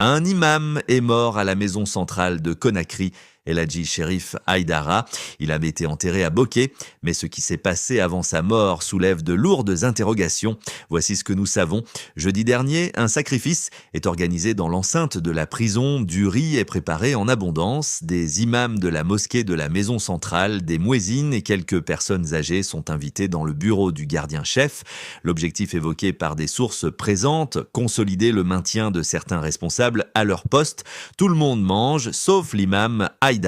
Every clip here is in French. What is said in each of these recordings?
Un imam est mort à la maison centrale de Conakry, Eladji Cherif Haïdara. Il avait été enterré à Boké, mais ce qui s'est passé avant sa mort soulève de lourdes interrogations. Voici ce que nous savons. Jeudi dernier, un sacrifice est organisé dans l'enceinte de la prison. Du riz est préparé en abondance. Des imams de la mosquée de la maison centrale, des muezzins et quelques personnes âgées sont invités dans le bureau du gardien-chef. L'objectif évoqué par des sources présentes, consolider le maintien de certains responsables à leur poste. Tout le monde mange, sauf l'imam Haïdara.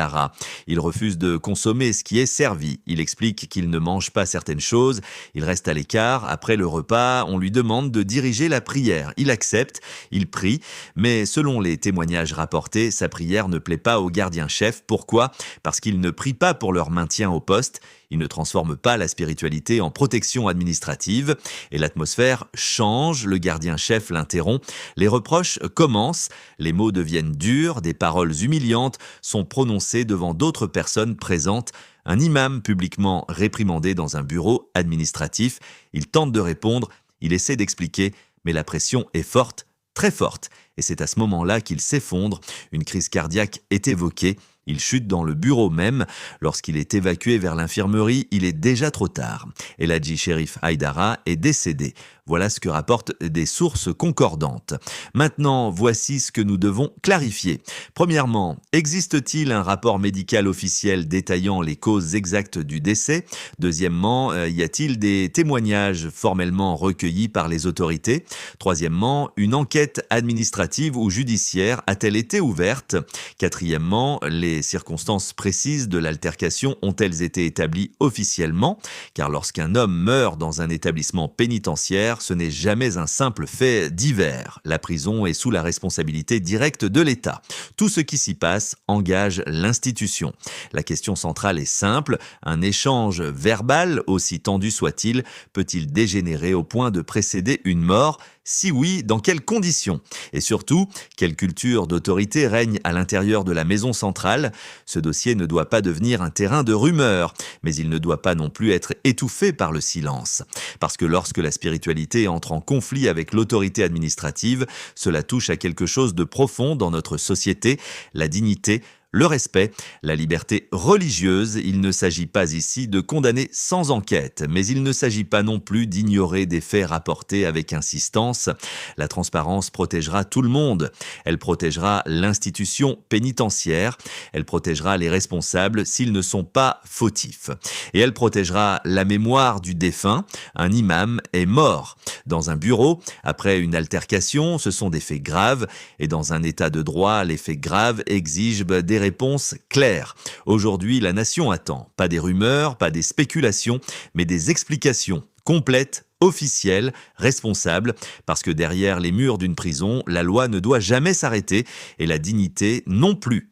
Il refuse de consommer ce qui est servi. Il explique qu'il ne mange pas certaines choses. Il reste à l'écart. Après le repas, on lui demande de diriger la prière. Il accepte, il prie, mais selon les témoignages rapportés, sa prière ne plaît pas au gardien-chef. Pourquoi ? Parce qu'il ne prie pas pour leur maintien au poste. Il ne transforme pas la spiritualité en protection administrative. Et l'atmosphère change, le gardien-chef l'interrompt. Les reproches commencent, les mots deviennent durs, des paroles humiliantes sont prononcées devant d'autres personnes présentes. Un imam publiquement réprimandé dans un bureau administratif. Il tente de répondre, il essaie d'expliquer, mais la pression est forte, très forte. Et c'est à ce moment-là qu'il s'effondre. Une crise cardiaque est évoquée. Il chute dans le bureau même. Lorsqu'il est évacué vers l'infirmerie, il est déjà trop tard. Eladji Cherif Haïdara est décédé. Voilà ce que rapportent des sources concordantes. Maintenant, voici ce que nous devons clarifier. Premièrement, existe-t-il un rapport médical officiel détaillant les causes exactes du décès ? Deuxièmement, y a-t-il des témoignages formellement recueillis par les autorités ? Troisièmement, une enquête administrative ou judiciaire a-t-elle été ouverte ? Quatrièmement, les circonstances précises de l'altercation ont-elles été établies officiellement ? Car lorsqu'un homme meurt dans un établissement pénitentiaire, ce n'est jamais un simple fait divers. La prison est sous la responsabilité directe de l'État. Tout ce qui s'y passe engage l'institution. La question centrale est simple. Un échange verbal, aussi tendu soit-il, peut-il dégénérer au point de précéder une mort ? Si oui, dans quelles conditions ? Et surtout, quelle culture d'autorité règne à l'intérieur de la maison centrale ? Ce dossier ne doit pas devenir un terrain de rumeurs, mais il ne doit pas non plus être étouffé par le silence. Parce que lorsque la spiritualité entre en conflit avec l'autorité administrative, cela touche à quelque chose de profond dans notre société, la dignité, le respect, la liberté religieuse. Il ne s'agit pas ici de condamner sans enquête, mais il ne s'agit pas non plus d'ignorer des faits rapportés avec insistance. La transparence protégera tout le monde. Elle protégera l'institution pénitentiaire. Elle protégera les responsables s'ils ne sont pas fautifs. Et elle protégera la mémoire du défunt. Un imam est mort dans un bureau après une altercation. Ce sont des faits graves et dans un état de droit, les faits graves exigent des réponses claires. Aujourd'hui, la nation attend. Pas des rumeurs, pas des spéculations, mais des explications complètes, officielles, responsables, parce que derrière les murs d'une prison, la loi ne doit jamais s'arrêter et la dignité non plus.